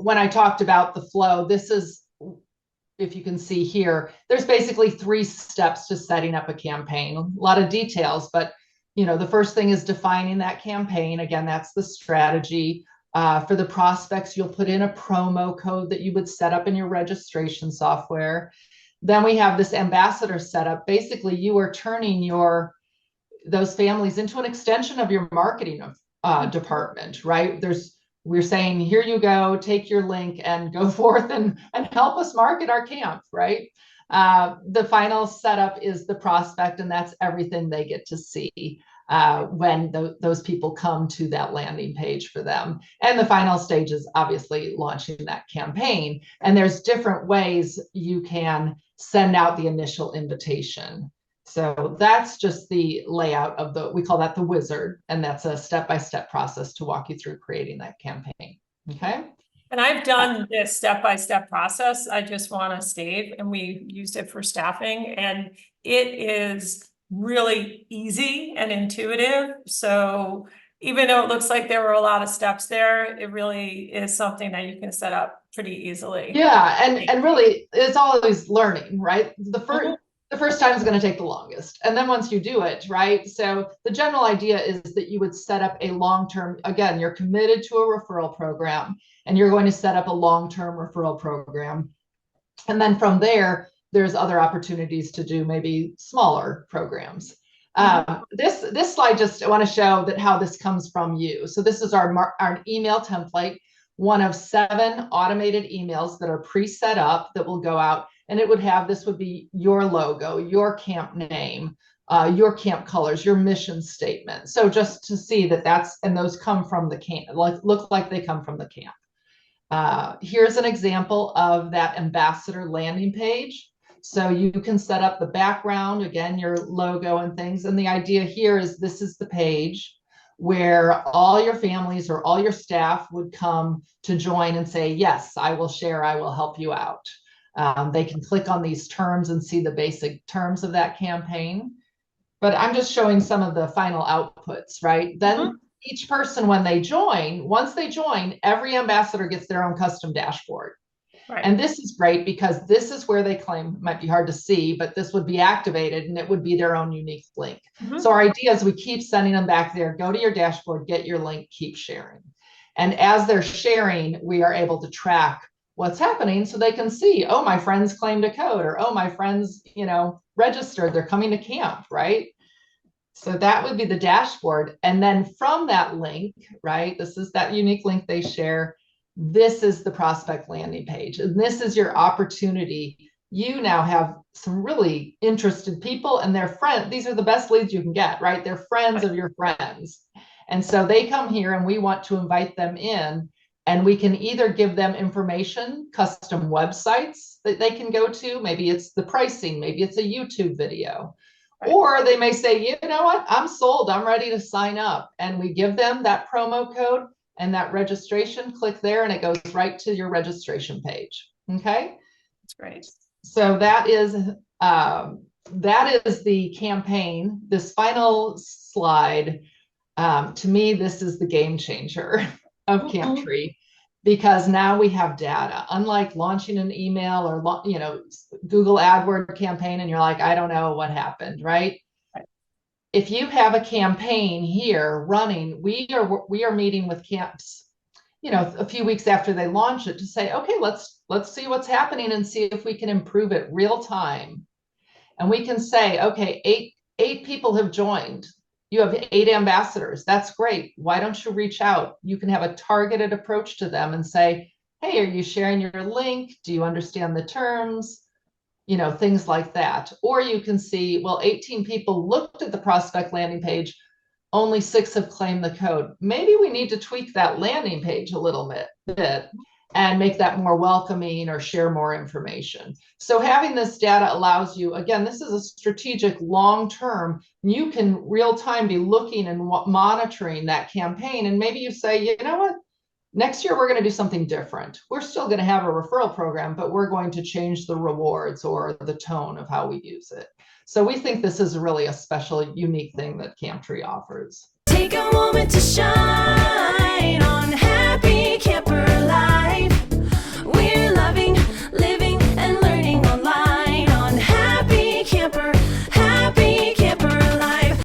when I talked about the flow, this is, if you can see here, there's basically 3 steps to setting up a campaign. A lot of details, but the first thing is defining that campaign. Again, that's the strategy. For the prospects, you'll put in a promo code that you would set up in your registration software. Then we have this ambassador setup. Basically, you are turning those families into an extension of your marketing department, right? We're saying, here you go, take your link and go forth and help us market our camp, right? The final setup is the prospect, and that's everything they get to see when those people come to that landing page for them. And the final stage is obviously launching that campaign. And there's different ways you can send out the initial invitation. So that's just the layout of we call that the wizard, and that's a step-by-step process to walk you through creating that campaign. Okay. And I've done this step-by-step process. I just want to state, and we used it for staffing, and it is really easy and intuitive. So even though it looks like there were a lot of steps there, it really is something that you can set up pretty easily. Yeah, and really, it's always learning, right? The first time is going to take the longest. And then once you do it, right? So the general idea is that you would set up a long-term, again, you're committed to a referral program, and you're going to set up a long-term referral program. And then from there, there's other opportunities to do maybe smaller programs. This slide, I want to show that how this comes from you. So this is our email template, one of 7 automated emails that are pre-set up that will go out. And this would be your logo, your camp name, your camp colors, your mission statement. So just to see and those come from the camp, look like they come from the camp. Here's an example of that ambassador landing page. So you can set up the background, again, your logo and things. And the idea here is this is the page where all your families or all your staff would come to join and say, yes, I will share, I will help you out. They can click on these terms and see the basic terms of that campaign. But I'm just showing some of the final outputs, right? Then each person, once they join, every ambassador gets their own custom dashboard. Right. And this is great because this is where they claim, it might be hard to see, but this would be activated and it would be their own unique link. So our idea is we keep sending them back there, go to your dashboard, get your link, keep sharing. And as they're sharing, we are able to track what's happening so they can see, oh, my friends claimed a code, or, oh, my friends, registered, they're coming to camp, right? So that would be the dashboard. And then from that link, right, this is that unique link they share. This is the prospect landing page. And this is your opportunity. You now have some really interested people and their friends. These are the best leads you can get, right? They're friends of your friends. And so they come here and we want to invite them in, and we can either give them information, custom websites that they can go to. Maybe it's the pricing, maybe it's a YouTube video. Or they may say, you know what, I'm sold, I'm ready to sign up. And we give them that promo code and that registration, click there, and it goes right to your registration page. Okay. That's great. So that is the campaign. This final slide, to me, this is the game changer of Camptree, because now we have data. Unlike launching an email or Google AdWords campaign and you're like, I don't know what happened, right? If you have a campaign here running, we are meeting with camps, a few weeks after they launch it to say, okay, let's see what's happening and see if we can improve it real time. And we can say, okay, eight people have joined. You have 8 ambassadors. That's great. Why don't you reach out? You can have a targeted approach to them and say, hey, are you sharing your link? Do you understand the terms? Things like that. Or you can see, well, 18 people looked at the prospect landing page. Only 6 have claimed the code. Maybe we need to tweak that landing page a little bit and make that more welcoming or share more information. So having this data allows you, again, this is a strategic long-term, you can real time be looking and monitoring that campaign. And maybe you say, you know what, next year we're going to do something different. We're still going to have a referral program, but we're going to change the rewards or the tone of how we use it. So we think this is really a special, unique thing that Camptree offers. Take a moment to shine.